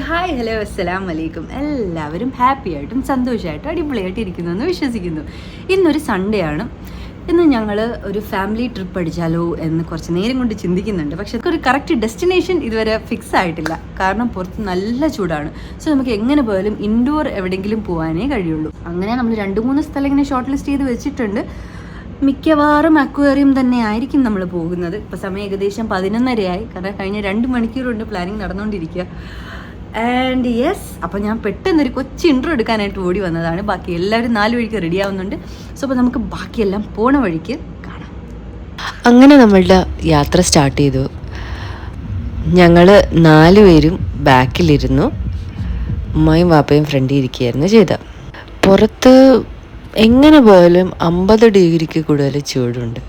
Hi hello അസ്സലാം വലൈക്കും. എല്ലാവരും ഹാപ്പി ആയിട്ടും സന്തോഷമായിട്ടും അടിപൊളിയായിട്ട് ഇരിക്കുന്നു എന്ന് വിശ്വസിക്കുന്നു. ഇന്നൊരു സൺഡേ ആണ്. ഇന്ന് ഞങ്ങൾ ഒരു ഫാമിലി ട്രിപ്പ് അടിച്ചാലോ എന്ന് കുറച്ച് നേരം കൊണ്ട് ചിന്തിക്കുന്നുണ്ട്. പക്ഷെ ഒരു കറക്റ്റ് ഡെസ്റ്റിനേഷൻ ഇതുവരെ ഫിക്സ് ആയിട്ടില്ല. കാരണം പുറത്ത് നല്ല ചൂടാണ്. സോ നമുക്ക് എങ്ങനെ പോയാലും ഇൻഡോർ എവിടെയെങ്കിലും പോകാനേ കഴിയുള്ളൂ. അങ്ങനെ നമ്മൾ 2-3 സ്ഥലം ഇങ്ങനെ ഷോർട്ട് ലിസ്റ്റ് ചെയ്ത് വെച്ചിട്ടുണ്ട്. മിക്കവാറും അക്വേറിയം തന്നെ ആയിരിക്കും നമ്മൾ പോകുന്നത്. ഇപ്പോൾ സമയം ഏകദേശം 11:30 കാരണം കഴിഞ്ഞ 2 മണിക്കൂർ കൊണ്ട് പ്ലാനിങ് നടന്നുകൊണ്ടിരിക്കുക. ആൻഡ് യെസ്, അപ്പോൾ ഞാൻ പെട്ടെന്നൊരു കൊച്ചു ഇൻട്രോ എടുക്കാനായിട്ട് ഓടി വന്നതാണ്. ബാക്കി എല്ലാവരും 4 വഴിക്ക് റെഡി ആവുന്നുണ്ട്. സോ അപ്പോൾ നമുക്ക് ബാക്കിയെല്ലാം പോണ വഴിക്ക് കാണാം. അങ്ങനെ നമ്മളുടെ യാത്ര സ്റ്റാർട്ട് ചെയ്തു. ഞങ്ങൾ 4 പേരും ബാക്കിലിരുന്നു, ഉമ്മയും വാപ്പയും ഫ്രണ്ടിൽ ഇരിക്കുകയായിരുന്നു ചെയ്ത. പുറത്ത് എങ്ങനെ പോയാലും 50 ഡിഗ്രിക്ക് കൂടുതൽ ചൂടുണ്ട്.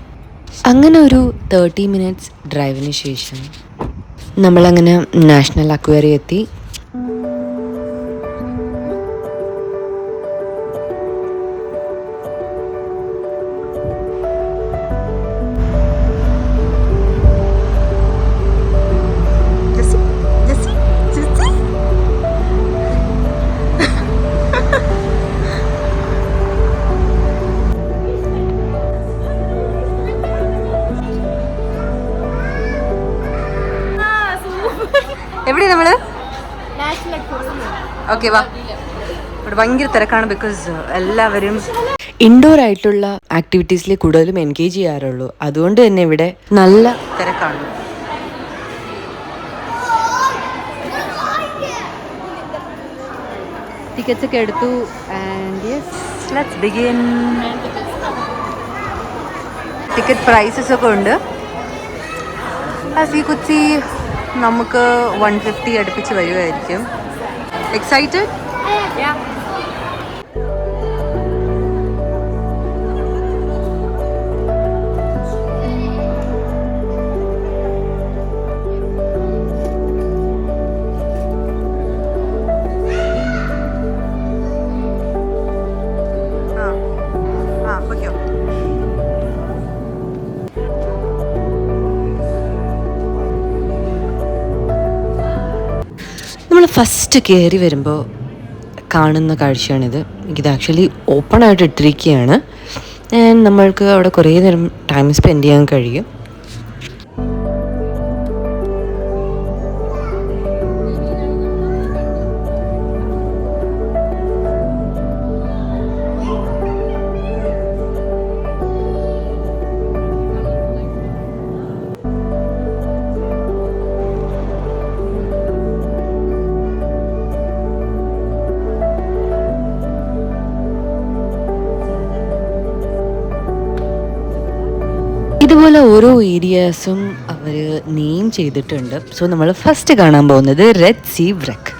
അങ്ങനെ ഒരു 30 മിനിറ്റ്സ് ഡ്രൈവിന് ശേഷം നമ്മളങ്ങനെ നാഷണൽ അക്വേറിയം എത്തി. എവിടെയാണ് നമ്മള്? ഓക്കെ വാ. ഇവിടെ ഭയങ്കര തിരക്കാണ്. ബിക്കോസ് എല്ലാവരും ഇൻഡോർ ആയിട്ടുള്ള ആക്ടിവിറ്റീസിൽ കൂടുതലും എൻഗേജ് ചെയ്യാറുള്ളൂ. അതുകൊണ്ട് തന്നെ ഇവിടെ നല്ല തിരക്കാണ്. ടിക്കറ്റ്സ് ഒക്കെ എടുത്തു. And yes, let's begin. Ticket prices ഒക്കെ ഉണ്ട്. ആസ് യു കുഡ് സീ നമുക്ക് 150 അടുപ്പിച്ച് വരുമായിരിക്കും. എക്സൈറ്റഡ്? നമ്മൾ ഫസ്റ്റ് കയറി വരുമ്പോൾ കാണുന്ന കാഴ്ചയാണിത്. ഇത് ആക്ച്വലി ഓപ്പൺ ആയിട്ട് ഇട്ടിരിക്കുകയാണ്. ആൻഡ് നമ്മൾക്ക് അവിടെ കുറേ നേരം ടൈം സ്പെൻഡ് ചെയ്യാൻ കഴിയും. ഇതുപോലെ ഓരോ ഏരിയാസും അവർ നെയിം ചെയ്തിട്ടുണ്ട്. സോ നമ്മൾ ഫസ്റ്റ് കാണാൻ പോകുന്നത് റെഡ് സീ വ്രക്ക്.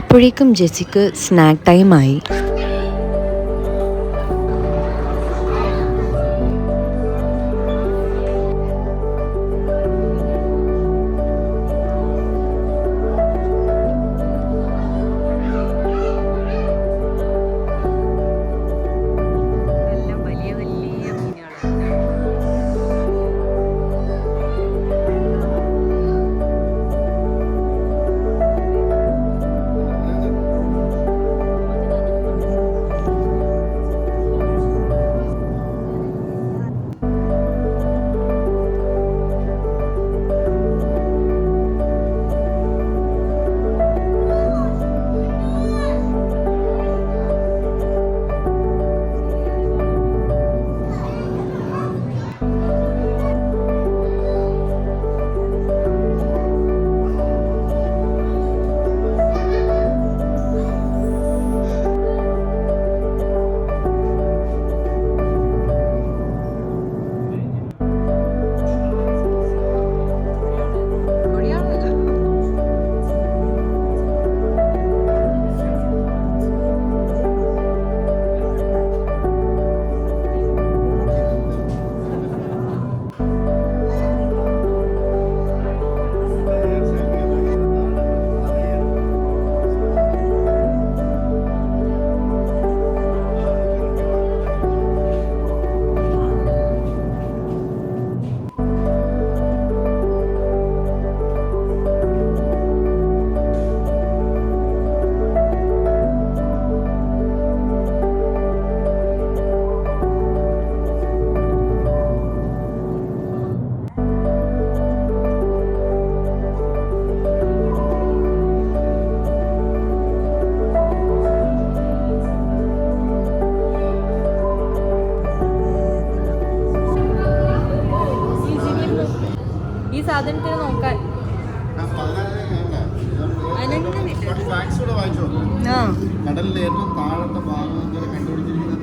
അപ്പോഴേക്കും ജെസ്സിക്ക് സ്നാക്ക് ടൈമായി. അതെനിക്ക് നോക്കാൻ കടലിലെ ഏറ്റവും താഴത്തെ ഭാഗം കണ്ടുപിടിച്ചിരിക്കുന്നത്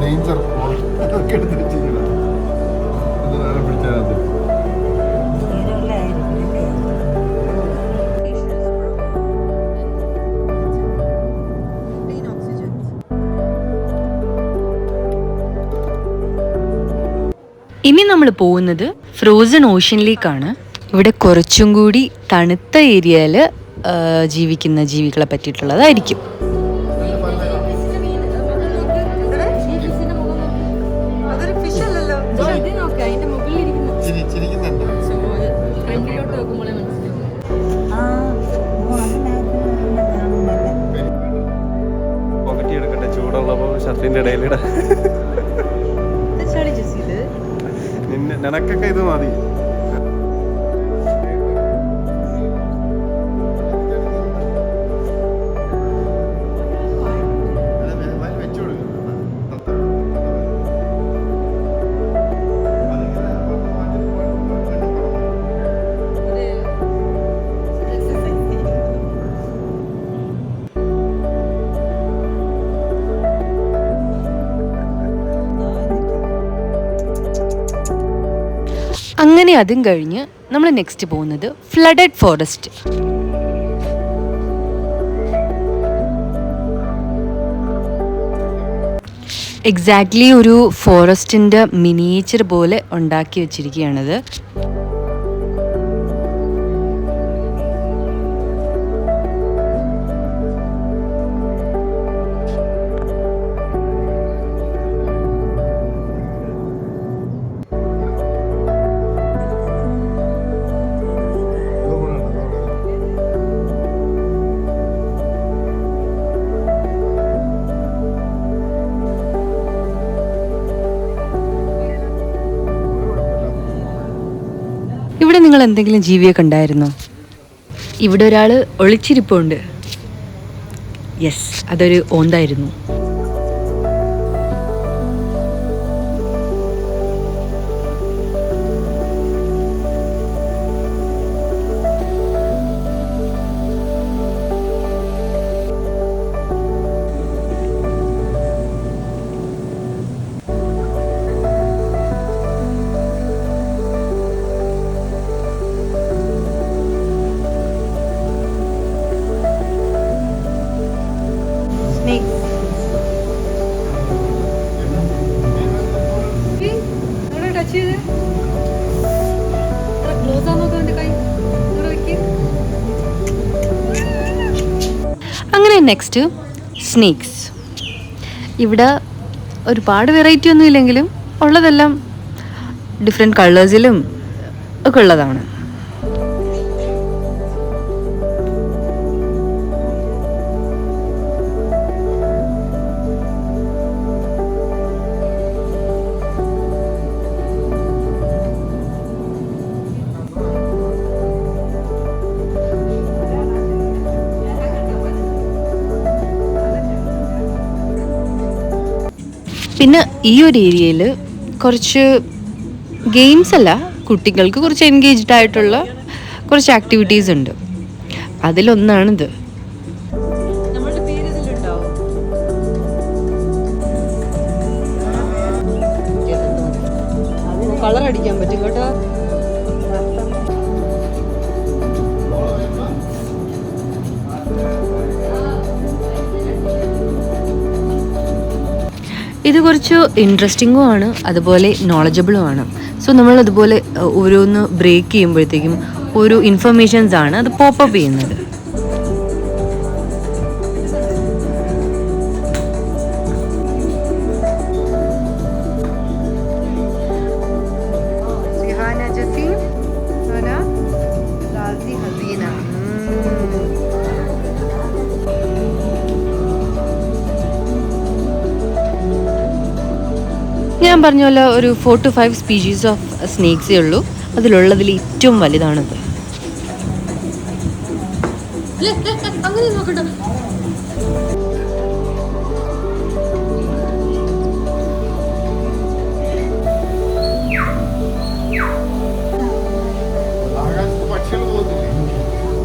ഡേഞ്ചർ അതൊക്കെ എടുത്ത് വെച്ചിരിക്കുന്നത് പിടിച്ചാൽ ഇനി നമ്മൾ പോകുന്നത് ഫ്രോസൺ ഓഷ്യനിലേക്കാണ്. ഇവിടെ കുറച്ചും കൂടി തണുത്ത ഏരിയയിൽ ജീവിക്കുന്ന ജീവികളെ പറ്റിയിട്ടുള്ളതായിരിക്കും. ഷർട്ടിന്റെ ഇടയിലിട നിനക്കൊക്കെ ഇത് മതി. അങ്ങനെ അതും കഴിഞ്ഞ് നമ്മൾ നെക്സ്റ്റ് പോകുന്നത് ഫ്ലഡഡ് ഫോറസ്റ്റ്. എക്സാക്ട്ലി ഒരു ഫോറസ്റ്റിൻ്റെ മിനിയേച്ചർ പോലെ ഉണ്ടാക്കി വെച്ചിരിക്കുകയാണത്. ഇവിടെ നിങ്ങൾ എന്തെങ്കിലും ജീവിയെ കണ്ടായിരുന്നോ? ഇവിടെ ഒരാൾ ഒളിച്ചിരിപ്പുണ്ട്. യെസ്, അതൊരു ഓന്തായിരുന്നു. Next snakes. ഇവിടെ ഒരുപാട് വെറൈറ്റി ഒന്നും ഇല്ലെങ്കിലും ഉള്ളതെല്ലാം ഡിഫറെൻറ്റ് കളേഴ്സിലും ഒക്കെ ഉള്ളതാണ്. പിന്നെ ഈ ഒരു ഏരിയയിൽ കുറച്ച് ഗെയിംസ് അല്ല, കുട്ടികൾക്ക് കുറച്ച് എൻഗേജ്ഡ് ആയിട്ടുള്ള കുറച്ച് ആക്ടിവിറ്റീസ് ഉണ്ട്. അതിലൊന്നാണിത്. കളർ അടിക്കാൻ പറ്റും കേട്ടോ. ഇത് കുറച്ച് ഇൻട്രസ്റ്റിങ്ങും ആണ്, അതുപോലെ നോളജബിളും ആണ്. സോ നമ്മൾ അതുപോലെ ഓരോന്ന് ബ്രേക്ക് ചെയ്യുമ്പോഴത്തേക്കും ഓരോ ഇൻഫർമേഷൻസ് ആണ് അത് പോപ്പപ്പ് ചെയ്യുന്നത്. ഞാൻ പറഞ്ഞ പോലെ ഒരു 4 to 5 സ്പീഷീസ് ഓഫ് സ്നേക്സേ ഉള്ളൂ. അതിലുള്ളതിൽ ഏറ്റവും വലുതാണിത്. അങ്ങനെ നോക്കട്ടെ. പക്ഷികൾ പോകുന്നില്ലേ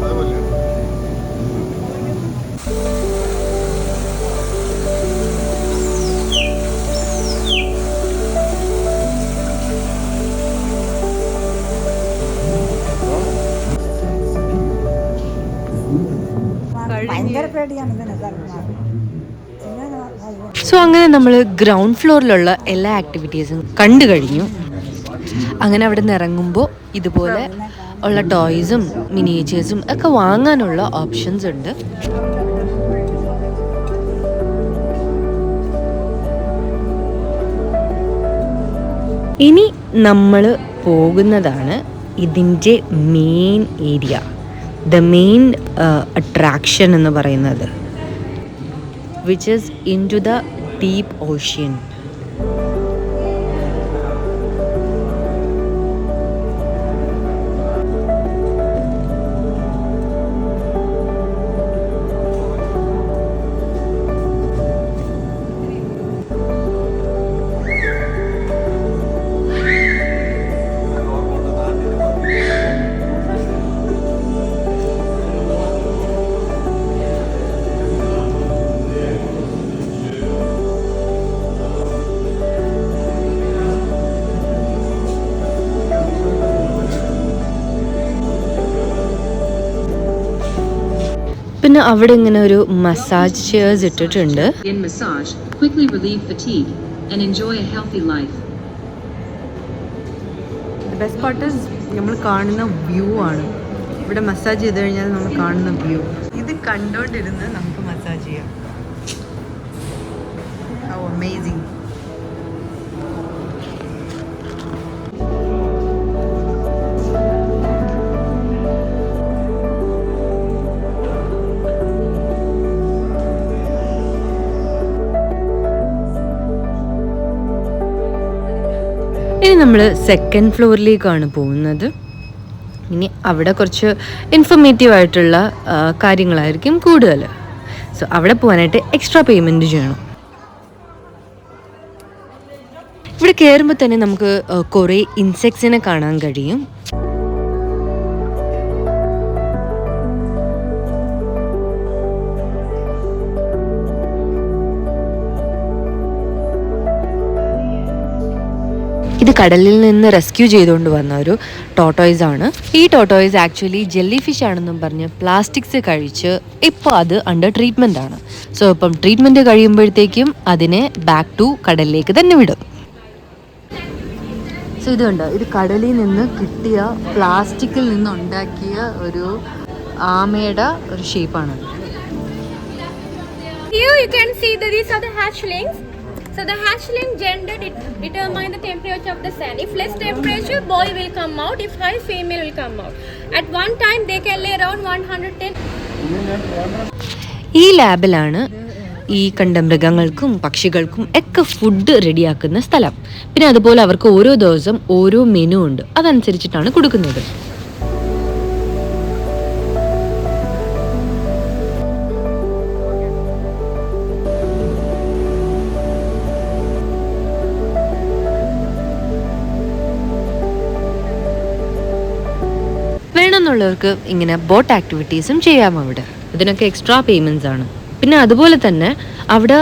അതേപോലെ. സോ അങ്ങനെ നമ്മൾ ഗ്രൗണ്ട് ഫ്ലോറിലുള്ള എല്ലാ ആക്ടിവിറ്റീസും കണ്ടു കഴിഞ്ഞു. അങ്ങനെ അവിടെ നിന്ന് ഇറങ്ങുമ്പോൾ ഇതുപോലെ ഉള്ള ടോയ്സും മിനിയേച്ചേഴ്സും ഒക്കെ വാങ്ങാനുള്ള ഓപ്ഷൻസ് ഉണ്ട്. ഇനി നമ്മൾ പോകുന്നതാണ് ഇതിൻ്റെ main area, the main attraction എന്ന് പറയുന്നത്, which is into the deep ocean. പിന്നെ അവിടെ ഇങ്ങനെ ഒരു മസാജ് ചെയർസ് ഇട്ടിട്ടുണ്ട്. ബെസ്റ്റ് പാർട്ട് ഈസ് നമ്മൾ കാണുന്ന വ്യൂ ആണ്. ഇവിടെ മസാജ് ചെയ്ത് കഴിഞ്ഞാൽ നമ്മൾ കാണുന്ന വ്യൂ, ഇത് കണ്ടോണ്ടിരുന്ന് നമുക്ക് മസാജ് ചെയ്യാം. How amazing. ഇനി നമ്മൾ സെക്കൻഡ് ഫ്ലോറിലേക്കാണ് പോകുന്നത്. ഇനി അവിടെ കുറച്ച് ഇൻഫോർമേറ്റീവ് ആയിട്ടുള്ള കാര്യങ്ങളായിരിക്കും കൂടുതൽ. സോ അവിടെ പോകാനായിട്ട് എക്സ്ട്രാ പേയ്മെൻറ്റ് ചെയ്യണം. ഇവിടെ കയറുമ്പോൾ തന്നെ നമുക്ക് കുറേ ഇൻസെക്ട്സിനെ കാണാൻ കഴിയും. ഇത് കടലിൽ നിന്ന് റെസ്ക്യൂ ചെയ്തുകൊണ്ട് വന്ന ഒരു ടോട്ടോയ്സ് ആണ്. ഈ ടോട്ടോയ്സ് ആക്ച്വലി ജെല്ലി ഫിഷ് ആണെന്നും പറഞ്ഞ് പ്ലാസ്റ്റിക്സ് കഴിച്ച് ഇപ്പോൾ അത് അണ്ടർ ട്രീറ്റ്മെൻ്റ് ആണ്. സോ ഇപ്പം ട്രീറ്റ്മെൻറ്റ് കഴിയുമ്പോഴത്തേക്കും അതിനെ ബാക്ക് ടു കടലിലേക്ക് തന്നെ വിടും. സോ ഇത് കണ്ടോ, ഇത് കടലിൽ നിന്ന് കിട്ടിയ പ്ലാസ്റ്റിക്കിൽ നിന്നുണ്ടാക്കിയ ഒരു ആമയുടെ ഒരു ഷേപ്പാണ്. Here you can see that these are the hatchlings. So the hatchling gender determine the temperature of the sand. If less temperature, boy will come out. If high, female will come out. At one time, they can lay around 110. ഈ ലാബിലാണ് ഈ കണ്ട മൃഗങ്ങൾക്കും പക്ഷികൾക്കും ഒക്കെ food റെഡിയാക്കുന്ന സ്ഥലം. പിന്നെ അതുപോലെ അവർക്ക് ഓരോ ദിവസം ഓരോ മെനു ഉണ്ട്, അതനുസരിച്ചിട്ടാണ് കൊടുക്കുന്നത്. വേണമെന്നുള്ളവർക്ക് ഇങ്ങനെ ബോട്ട് ആക്ടിവിറ്റീസും ചെയ്യാം അവിടെ. ഇതിനൊക്കെ എക്സ്ട്രാ പേയ്മെൻറ്റ്സ് ആണ്. പിന്നെ അതുപോലെ തന്നെ അവിടെ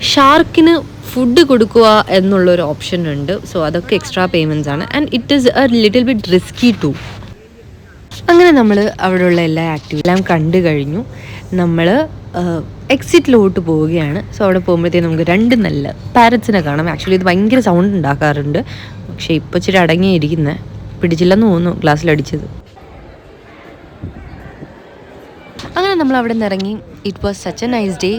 ഷാർക്കിന് ഫുഡ് കൊടുക്കുക എന്നുള്ളൊരു ഓപ്ഷൻ ഉണ്ട്. സോ അതൊക്കെ എക്സ്ട്രാ പേയ്മെൻറ്റ്സ് ആണ്. And it is a little bit risky too. അങ്ങനെ നമ്മൾ അവിടെയുള്ള എല്ലാ എല്ലാം കണ്ടു കഴിഞ്ഞു. നമ്മൾ എക്സിറ്റിലോട്ട് പോവുകയാണ്. സോ അവിടെ പോകുമ്പോഴത്തേക്കും നമുക്ക് 2 നല്ല പാരറ്റ്സിനെ കാണാം. ആക്ച്വലി ഇത് ഭയങ്കര സൗണ്ട് ഉണ്ടാക്കാറുണ്ട്. പക്ഷേ ഇപ്പോൾ ഇച്ചിരി അടങ്ങിയിരിക്കുന്നത്, പിടിച്ചില്ലെന്ന് തോന്നുന്നു ഗ്ലാസ്സിലടിച്ചത്. അങ്ങനെ നമ്മൾ അവിടെ നിന്ന് ഇറങ്ങി. It was such A nice day.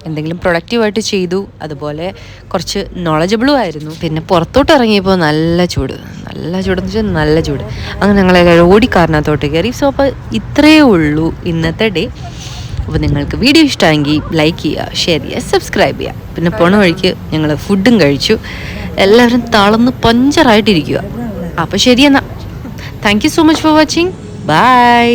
എന്തെങ്കിലും പ്രൊഡക്റ്റീവായിട്ട് ചെയ്തു, അതുപോലെ കുറച്ച് നോളജബിളും ആയിരുന്നു. പിന്നെ പുറത്തോട്ട് ഇറങ്ങിയപ്പോൾ നല്ല ചൂടെന്ന് വെച്ചാൽ നല്ല ചൂട്. അങ്ങനെ ഞങ്ങളെ ഓടിക്കാറിനകത്തോട്ട് കയറി. സോ അപ്പോൾ ഇത്രയേ ഉള്ളൂ ഇന്നത്തെ ഡേ. അപ്പോൾ നിങ്ങൾക്ക് വീഡിയോ ഇഷ്ടമായെങ്കിൽ ലൈക്ക് ചെയ്യുക, ഷെയർ ചെയ്യുക, സബ്സ്ക്രൈബ് ചെയ്യുക. പിന്നെ പോണ വഴിക്ക് ഞങ്ങൾ ഫുഡും കഴിച്ചു. എല്ലാവരും തളർന്ന് പഞ്ചറായിട്ടിരിക്കുക. അപ്പോൾ ശരി എന്നാൽ, thank you so much for watching. By.